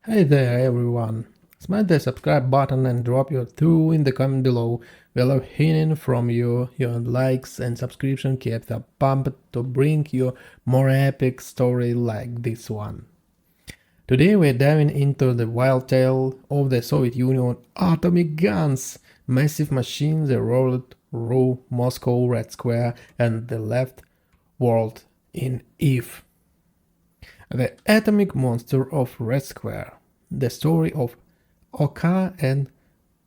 Hey there everyone! Smash the subscribe button and drop your 2 in the comment below. We love hearing from you. Your likes and subscription keep the pump to bring you more epic story like this one. Today we're diving into the wild tale of the Soviet Union atomic guns, massive machines that rolled through Moscow Red Square and the left world in Eve. The Atomic Monster of Red Square. The story of Oka and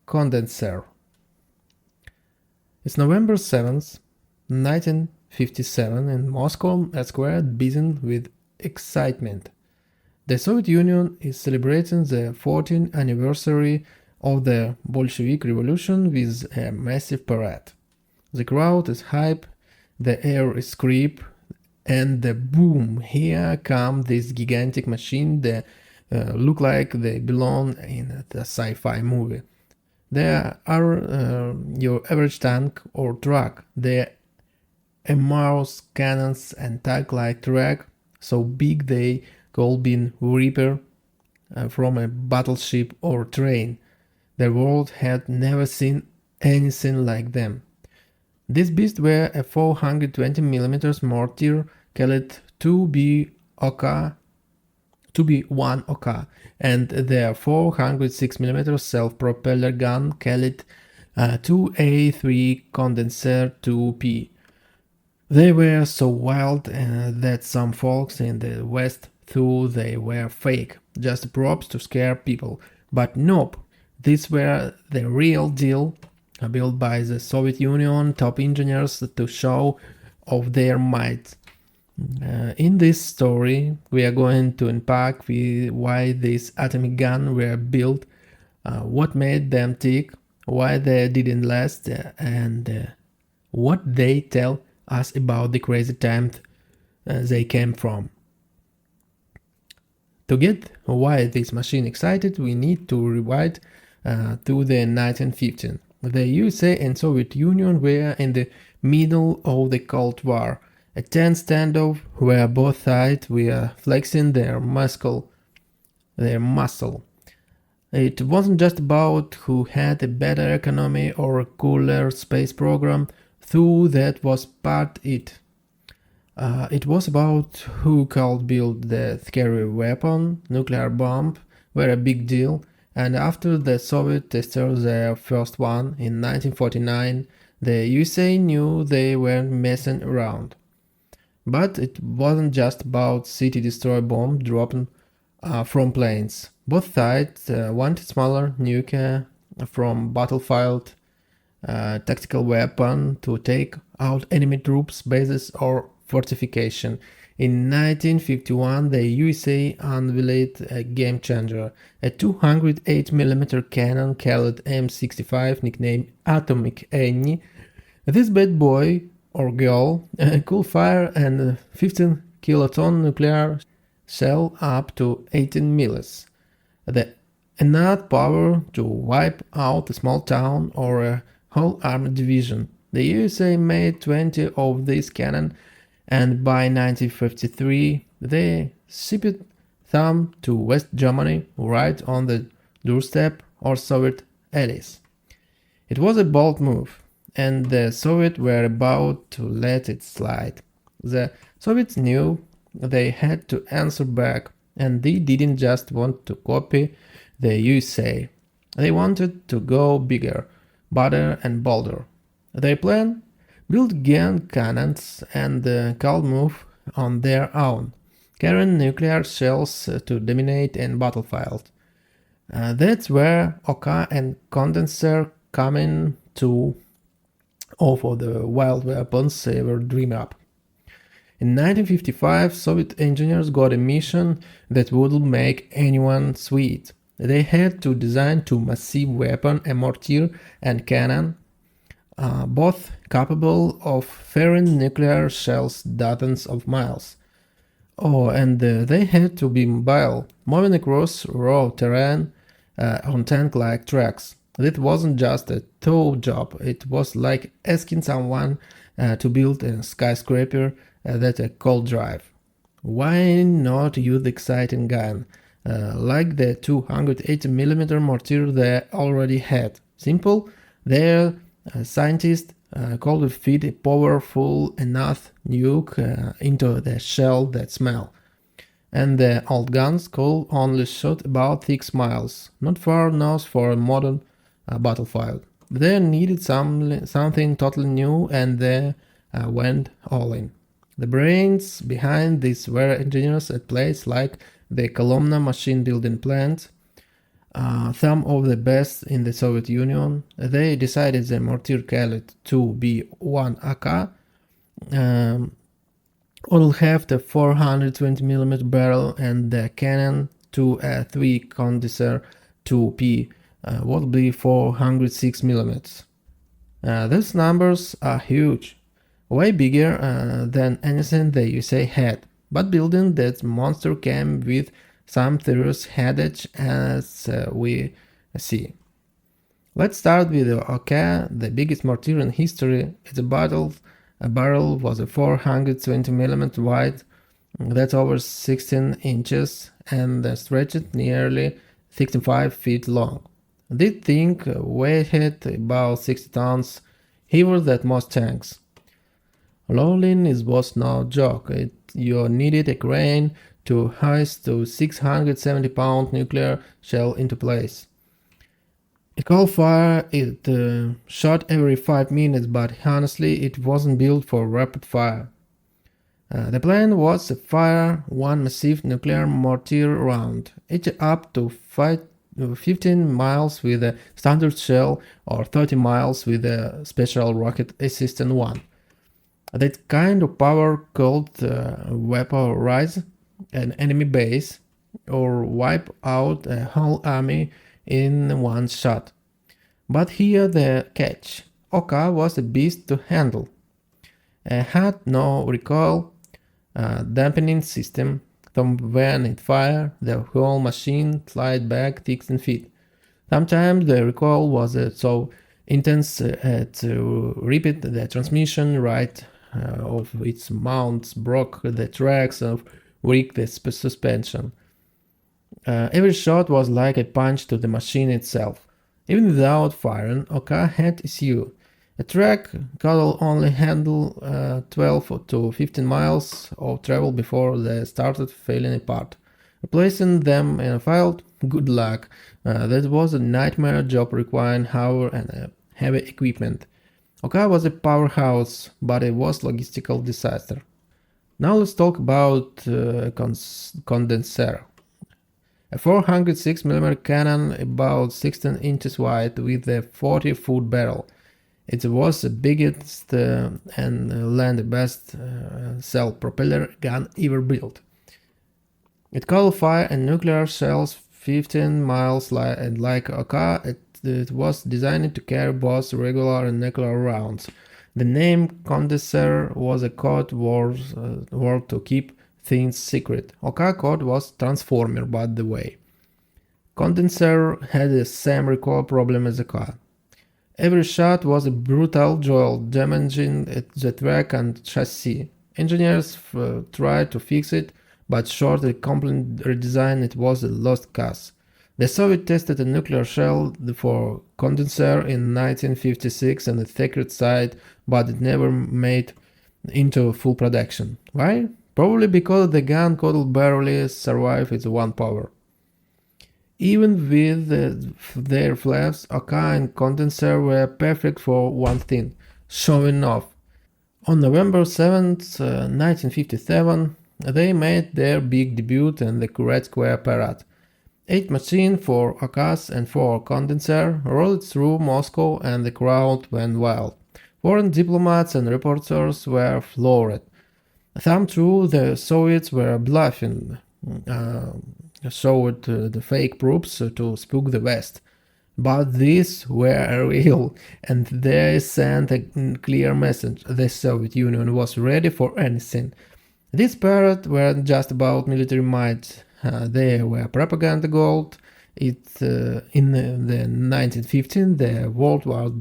Condenser. It's November 7th, 1957, and Moscow Red Square buzzing with excitement. The Soviet Union is celebrating the 14th anniversary of the Bolshevik Revolution with a massive parade. The crowd is hype, the air is crisp, and the boom, here come this gigantic machine that look like they belong in a sci-fi movie. They are your average tank or truck. They're MRs, cannons, and tank-like track, so big they could be Reaper from a battleship or train. The world had never seen anything like them. These beasts were a 420mm mortar called 2B1 Oka, and their 406mm self-propeller gun called 2A3 Condenser 2P. They were so wild that some folks in the West thought they were fake, just props to scare people. But nope, these were the real deal, built by the Soviet Union top engineers to show off their might. In this story, we are going to unpack why these atomic guns were built, what made them tick, why they didn't last, and what they tell us about the crazy times they came from. To get why this machine excited, we need to rewind to the 1915. The USA and Soviet Union were in the middle of the Cold War, a tense standoff where both sides were flexing their muscle. It wasn't just about who had a better economy or a cooler space program, though that was part it. It was about who could build the scary weapon. Nuclear bomb were a big deal, and after the Soviets tested their first one in 1949, the USA knew they weren't messing around. But it wasn't just about city destroy bomb dropping from planes. Both sides wanted smaller nuke from battlefield tactical weapon to take out enemy troops, bases or fortification. In 1951, the USA unveiled a game changer, a 208mm cannon called M65, nicknamed Atomic Annie. This bad boy or girl could fire a 15 kiloton nuclear shell up to 18 miles. Enough power to wipe out a small town or a whole armed division. The USA made 20 of these cannons, and by 1953 they shipped them to West Germany, right on the doorstep of Soviet allies. It was a bold move, and the Soviets were about to let it slide. The Soviets knew they had to answer back, and they didn't just want to copy the USA. They wanted to go bigger, badder and bolder. Their plan? Build gun cannons and could move on their own, carrying nuclear shells to dominate a battlefield. That's where Oka and Condenser come in to offer the wild weapons they were dreaming up. In 1955, Soviet engineers got a mission that would make anyone sweat. They had to design two massive weapons, a mortar and cannon, both capable of firing nuclear shells dozens of miles. Oh, and they had to be mobile, moving across raw terrain on tank-like tracks. That wasn't just a tow job, it was like asking someone to build a skyscraper that could drive. Why not use the exciting gun? like the 280mm mortar they already had. Simple, their scientists could feed a powerful enough nuke into the shell that smell. And the old guns could only shoot about 6 miles, not far enough for a modern battlefield. They needed something totally new, and they went all in. The brains behind this were engineers at places like the Kolomna machine building plant, some of the best in the Soviet Union. They decided the mortar caliber to be 1 AK, will have the 420mm barrel, and the cannon to a 3 Condenser 2P would be 406mm. These numbers are huge, way bigger than anything the USA had, but building that monster came with some serious headache, as we see. Let's start with the OK, the biggest mortar in history. Its barrel was a 420mm wide, that's over 16 inches, and stretched nearly 65 feet long. This thing weighed about 60 tons, heavier than most tanks. Loading was no joke. You needed a crane to hoist a 670-pound nuclear shell into place. It caught fire, it shot every 5 minutes, but honestly it wasn't built for rapid fire. The plan was to fire one massive nuclear mortar round, each up to 15 miles with a standard shell or 30 miles with a special rocket assistant one. That kind of power could vaporize an enemy base or wipe out a whole army in one shot. But here the catch. Oka was a beast to handle. It had no recoil dampening system, so when it fired, the whole machine slid back 16 feet. Sometimes the recoil was so intense it ripped the transmission right of its mounts, broke the tracks, or wrecked the suspension. Every shot was like a punch to the machine itself. Even without firing, Oka had issue. A track could only handle 12 to 15 miles of travel before they started falling apart. Replacing them in a field, good luck. That was a nightmare job requiring power and heavy equipment. Oka was a powerhouse, but it was a logistical disaster. Now let's talk about Condenser. A 406mm cannon about 16 inches wide with a 40-foot barrel. It was the biggest and land-based self-propeller gun ever built. It could fire a nuclear shells 15 miles like Oka. It was designed to carry both regular and nuclear rounds. The name Condenser was a code word to keep things secret. Oka code was Transformer, by the way. Condenser had the same recoil problem as Oka. Every shot was a brutal jolt, damaging the track and chassis. Engineers tried to fix it, but short a complete redesign, it was a lost cause. The Soviets tested a nuclear shell for Condenser in 1956 on the sacred site, but it never made into full production. Why? Probably because the gun could barely survive its one power. Even with their flaps, Oka and Condenser were perfect for one thing: showing off. On November 7th, 1957, they made their big debut in the Red Square Parade. 8 machines, 4 Okas and 4 Condenser, rolled through Moscow, and the crowd went wild. Foreign diplomats and reporters were floored. Some thought the Soviets were bluffing, showed the fake proofs to spook the West. But these were real, and they sent a clear message: the Soviet Union was ready for anything. These parades weren't just about military might, they were propaganda gold. In the 1915, the world was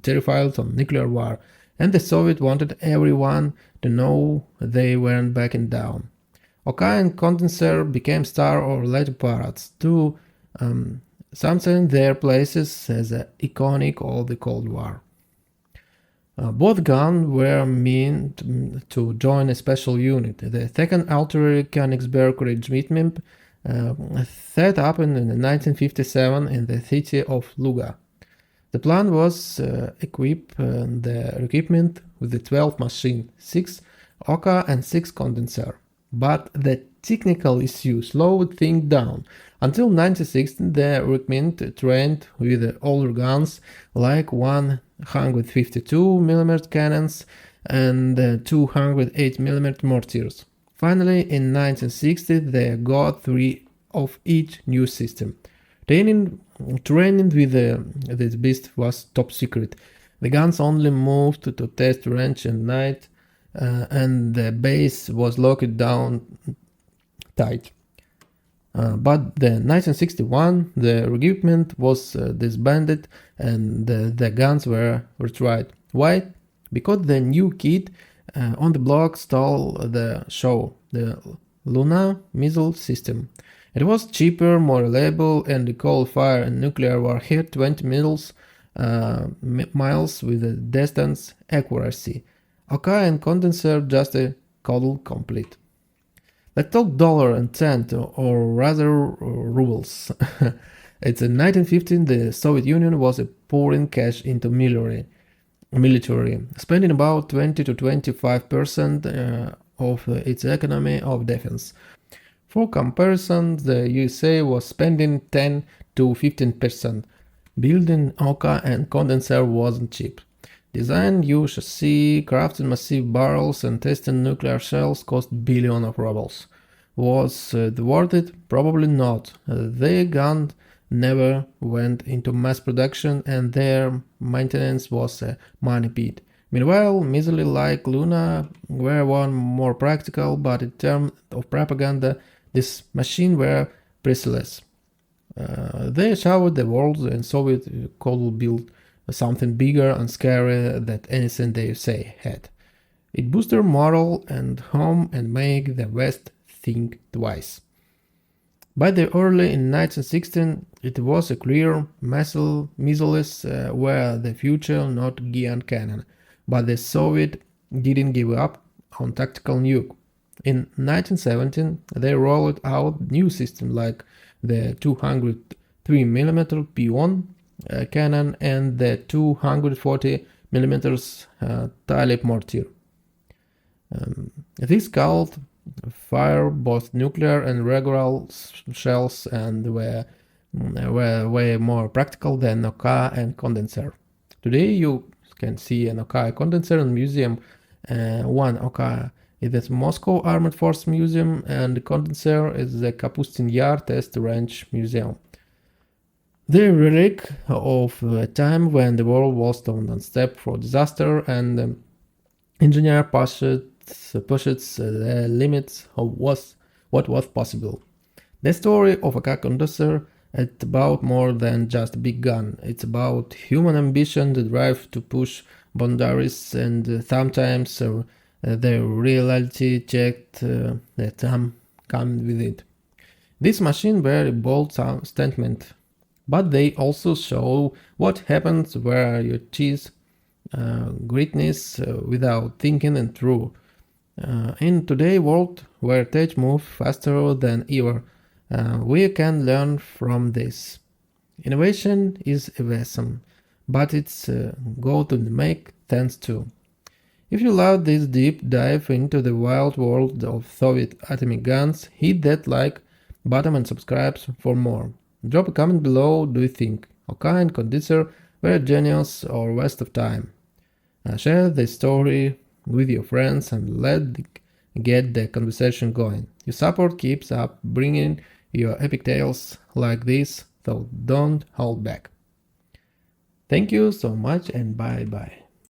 terrified of nuclear war, and the Soviets wanted everyone to know they weren't backing down. Oka and Condenser became star or later parrots, too, something their places as iconic of the Cold War. Both guns were meant to join a special unit, the 2nd Artillery Königsberg Regiment, set up in 1957 in the city of Luga. The plan was equip the equipment with the 12 machines, 6 Oka and 6 Condenser. But the technical issue slowed things down. Until 1960, the regiment trained with older guns like 152mm cannons and 208mm mortars. Finally, in 1960, they got 3 of each new system. Training with this beast was top secret. The guns only moved to test range at night, and the base was locked down tight. But in 1961, the regiment was disbanded and the guns were retried. Why? Because the new kid on the block stole the show, the Luna missile system. It was cheaper, more reliable, and could fire a nuclear warhead 20 miles with a distance accuracy. Oka and Condenser just a cuddle complete. Let's talk dollar and cent, or rather rubles. It's in 1915 the Soviet Union was pouring cash into military, spending about 20 to 25% of its economy of defense. For comparison, the USA was spending 10 to 15%. Building Oka and Condenser wasn't cheap. Design new chassis, crafting massive barrels, and testing nuclear shells cost billions of rubles. Was it worth it? Probably not. The gun never went into mass production and their maintenance was a money pit. Meanwhile, missiles like Luna were one more practical, but in terms of propaganda, these machines were priceless. They showed the world and Soviet could build something bigger and scarier than anything they say had. It boosted morale and home and make the West think twice. By the early in 1916, it was a clear missiles were the future, not giant cannon. But the Soviet didn't give up on tactical nuke. In 1917, they rolled out new systems like the 203mm Pion cannon and the 240mm Talib mortar. This could fire both nuclear and regular shells and were way more practical than Oka and Condenser. Today you can see an Oka Condenser in museum. One Oka is the Moscow Armed Forces Museum and the Condenser is the Kapustin Yar Test Range Museum. The relic of a time when the world was on one step for disaster and engineer pushed the limits of what was possible. The story of a Condenser is about more than just a big gun. It's about human ambition, the drive to push boundaries, and sometimes the reality check that comes with it. This machine were a bold statement, but they also show what happens where you choose greatness without thinking and through. In today's world, where tech moves faster than ever, we can learn from this. Innovation is awesome, but it's got to make sense too. If you love this deep dive into the wild world of Soviet atomic guns, hit that like button and subscribe for more. Drop a comment below. Do you think Oka and Condenser were genius or waste of time? Share the story with your friends and get the conversation going. Your support keeps up bringing your epic tales like this, so don't hold back. Thank you so much and bye bye.